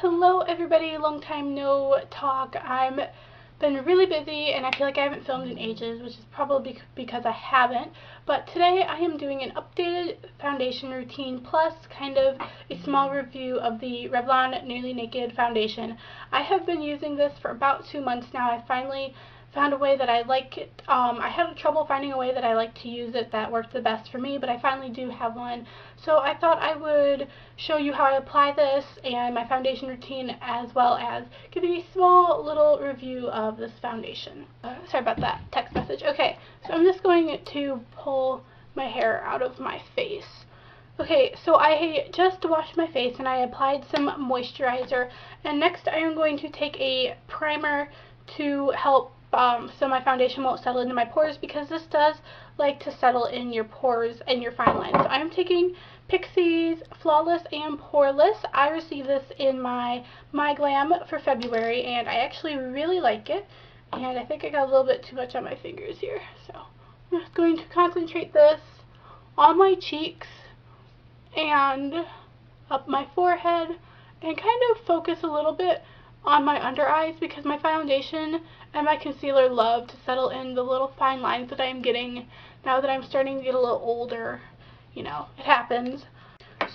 Hello everybody, long time no talk. I've been really busy and I feel like I haven't filmed in ages, which is probably because I haven't. But today I am doing an updated foundation routine plus kind of a small review of the Revlon Nearly Naked foundation. I have been using this for about 2 months now. I finally found a way that I like it. I had trouble finding a way that I like to use it that worked the best for me, but I finally do have one. So I thought I would show you how I apply this and my foundation routine, as well as give you a small little review of this foundation. Sorry about that text message. Okay, so I'm just going to pull my hair out of my face. Okay, so I just washed my face and I applied some moisturizer, and next I am going to take a primer to help so my foundation won't settle into my pores, because this does like to settle in your pores and your fine lines. So I'm taking Pixie's Flawless and Poreless. I received this in my Glam for February and I actually really like it, and I think I got a little bit too much on my fingers here, so I'm just going to concentrate this on my cheeks and up my forehead and kind of focus a little bit on my under eyes, because my foundation and my concealer love to settle in the little fine lines that I'm getting now that I'm starting to get a little older. You know, it happens.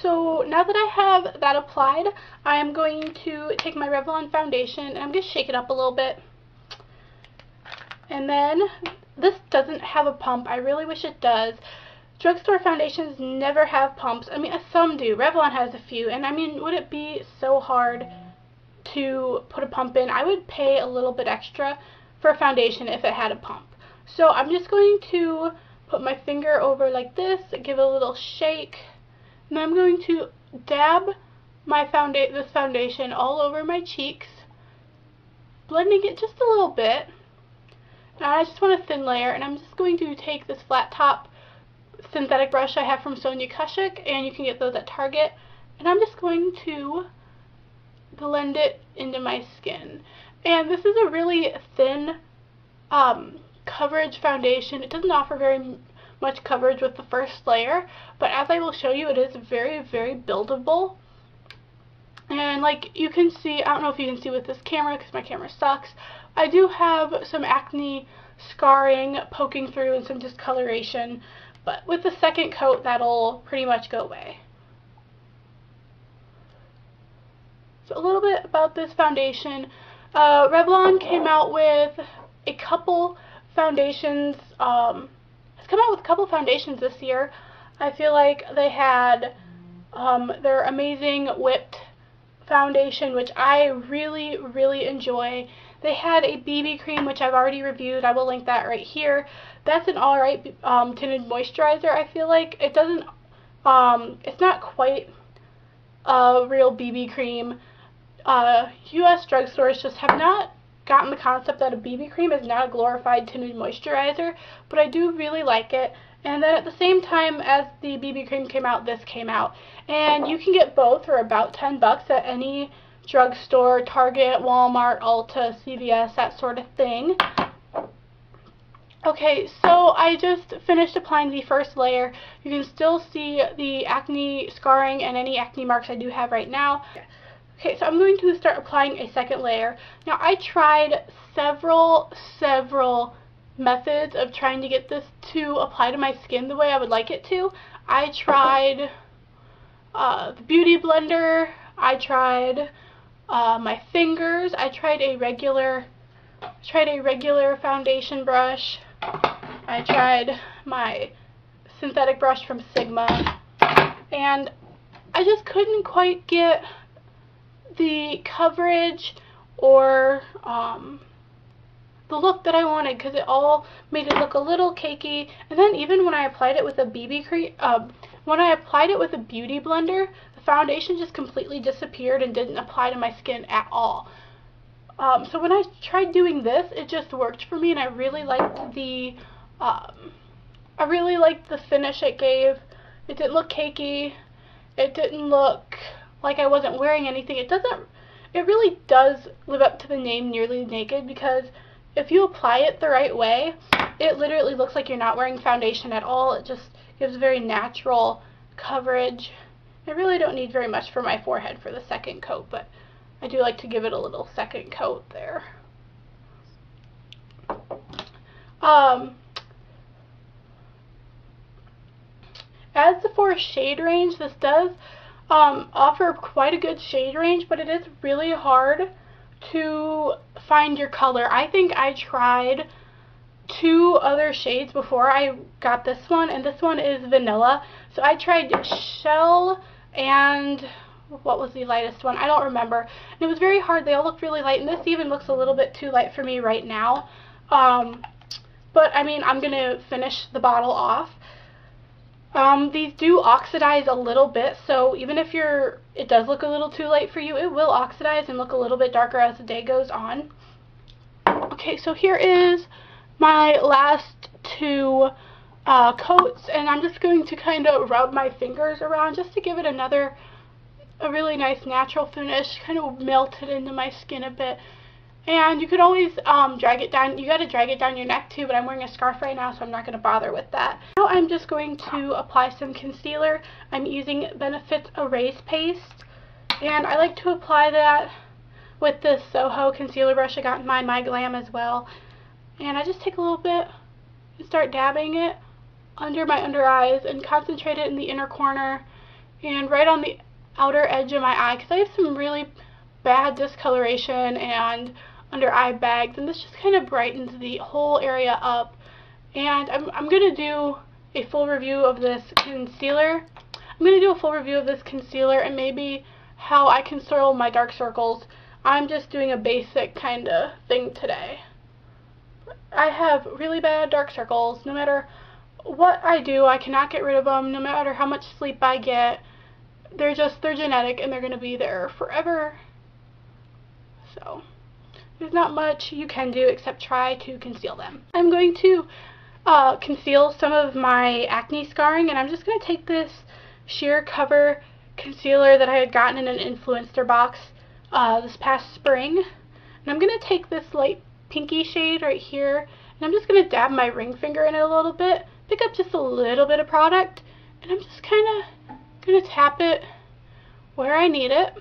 So now that I have that applied, I am going to take my Revlon foundation and I'm going to shake it up a little bit. And then, this doesn't have a pump. I really wish it does. Drugstore foundations never have pumps. I mean, some do. Revlon has a few. And I mean, would it be so hard to put a pump in? I would pay a little bit extra for a foundation if it had a pump. So I'm just going to put my finger over like this, give it a little shake, and I'm going to dab my this foundation all over my cheeks, blending it just a little bit. Now I just want a thin layer, and I'm just going to take this flat top synthetic brush I have from Sonia Kashuk, and you can get those at Target, and I'm just going to blend it into my skin. And this is a really thin coverage foundation. It doesn't offer very much coverage with the first layer, but as I will show you, it is very, very buildable. And like you can see, I don't know if you can see with this camera because my camera sucks, I do have some acne scarring poking through and some discoloration, but with the second coat that'll pretty much go away. So a little bit about this foundation. Revlon came out with a couple foundations. It's come out with a couple foundations this year. I feel like they had their amazing whipped foundation, which I really, really enjoy. They had a BB cream, which I've already reviewed. I will link that right here. That's an alright tinted moisturizer. I feel like it doesn't. It's not quite a real BB cream. US drugstores just have not gotten the concept that a BB cream is not a glorified tinted moisturizer, but I do really like it. And then at the same time as the BB cream came out, this came out. And you can get both for about 10 bucks at any drugstore, Target, Walmart, Ulta, CVS, that sort of thing. Okay, so I just finished applying the first layer. You can still see the acne scarring and any acne marks I do have right now. Okay, so I'm going to start applying a second layer. Now, I tried several methods of trying to get this to apply to my skin the way I would like it to. I tried the Beauty Blender, I tried my fingers, I tried a regular foundation brush, I tried my synthetic brush from Sigma, and I just couldn't quite get the coverage or the look that I wanted, because it all made it look a little cakey. And then even when I applied it with a BB cream, when I applied it with a Beauty Blender, the foundation just completely disappeared and didn't apply to my skin at all. So when I tried doing this, it just worked for me, and I really liked the finish it gave. It didn't look cakey. It didn't look like I wasn't wearing anything. It really does live up to the name Nearly Naked, because if you apply it the right way, it literally looks like you're not wearing foundation at all. It just gives very natural coverage. I really don't need very much for my forehead for the second coat, but I do like to give it a little second coat there. As for shade range, this does offer quite a good shade range, but it is really hard to find your color. I think I tried 2 other shades before I got this one, and this one is vanilla. So I tried Shell and what was the lightest one? I don't remember. And it was very hard. They all look really light, and this even looks a little bit too light for me right now. But I mean, I'm gonna finish the bottle off. These do oxidize a little bit, so even if it does look a little too light for you, it will oxidize and look a little bit darker as the day goes on. Okay, so here is my last 2 coats, and I'm just going to kind of rub my fingers around just to give it a really nice natural finish, kind of melt it into my skin a bit. And you could always drag it down. You got to drag it down your neck too, but I'm wearing a scarf right now, so I'm not going to bother with that. Now I'm just going to apply some concealer. I'm using Benefit's Erase Paste, and I like to apply that with this Soho concealer brush I got in my Glam as well. And I just take a little bit and start dabbing it under my under eyes and concentrate it in the inner corner and right on the outer edge of my eye, because I have some really bad discoloration and under eye bags, and this just kind of brightens the whole area up. And I'm going to do a full review of this concealer. And maybe how I conceal my dark circles. I'm just doing a basic kind of thing today. I have really bad dark circles. No matter what I do, I cannot get rid of them. No matter how much sleep I get, they're genetic, and they're going to be there forever. So there's not much you can do except try to conceal them. I'm going to conceal some of my acne scarring, and I'm just going to take this Sheer Cover concealer that I had gotten in an influencer box this past spring, and I'm going to take this light pinky shade right here, and I'm just going to dab my ring finger in it a little bit, pick up just a little bit of product, and I'm just kind of going to tap it where I need it.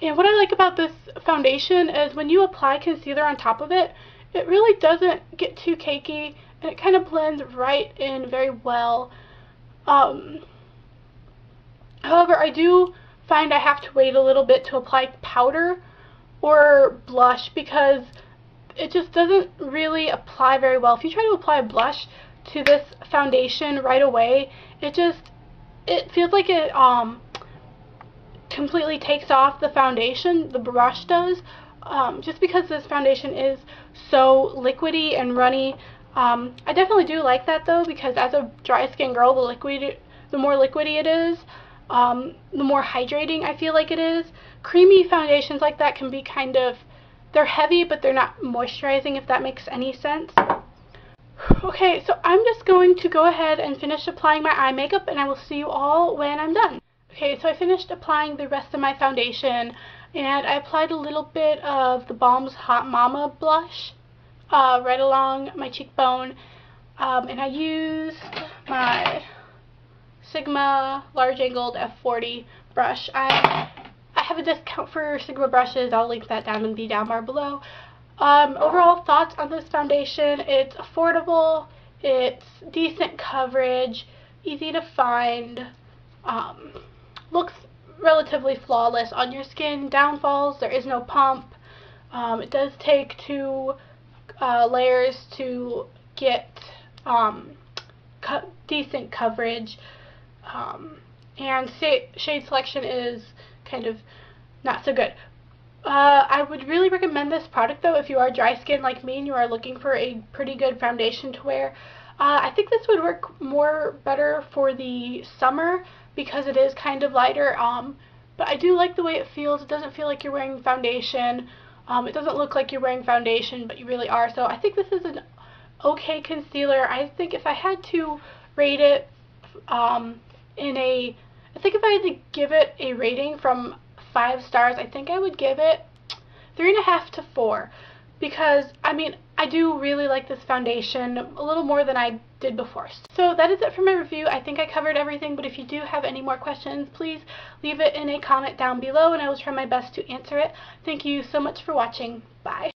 And what I like about this foundation is when you apply concealer on top of it, it really doesn't get too cakey, and it kind of blends right in very well. However, I do find I have to wait a little bit to apply powder or blush, because it just doesn't really apply very well. If you try to apply a blush to this foundation right away, it feels like it completely takes off the foundation, the brush does, just because this foundation is so liquidy and runny. I definitely do like that though, because as a dry skin girl, the more liquidy it is, the more hydrating I feel like it is. Creamy foundations like that can be they're heavy, but they're not moisturizing, if that makes any sense. Okay, so I'm just going to go ahead and finish applying my eye makeup, and I will see you all when I'm done. Okay, so I finished applying the rest of my foundation, and I applied a little bit of the Balm's Hot Mama blush right along my cheekbone, and I used my Sigma large angled F40 brush. I have a discount for Sigma brushes. I'll link that down in the down bar below. Overall thoughts on this foundation: it's affordable, it's decent coverage, easy to find, looks relatively flawless on your skin. Downfalls: there is no pump. It does take 2 layers to get decent coverage, and shade selection is kind of not so good. I would really recommend this product though if you are dry skin like me and you are looking for a pretty good foundation to wear. I think this would work better for the summer because it is kind of lighter, but I do like the way it feels. It doesn't feel like you're wearing foundation. It doesn't look like you're wearing foundation, but you really are. So I think this is an okay concealer. I think if I had to rate it I think if I had to give it a rating from 5 stars, I think I would give it 3.5 to 4, because I mean, I do really like this foundation a little more than I did before. So that is it for my review. I think I covered everything, but if you do have any more questions, please leave it in a comment down below and I will try my best to answer it. Thank you so much for watching. Bye.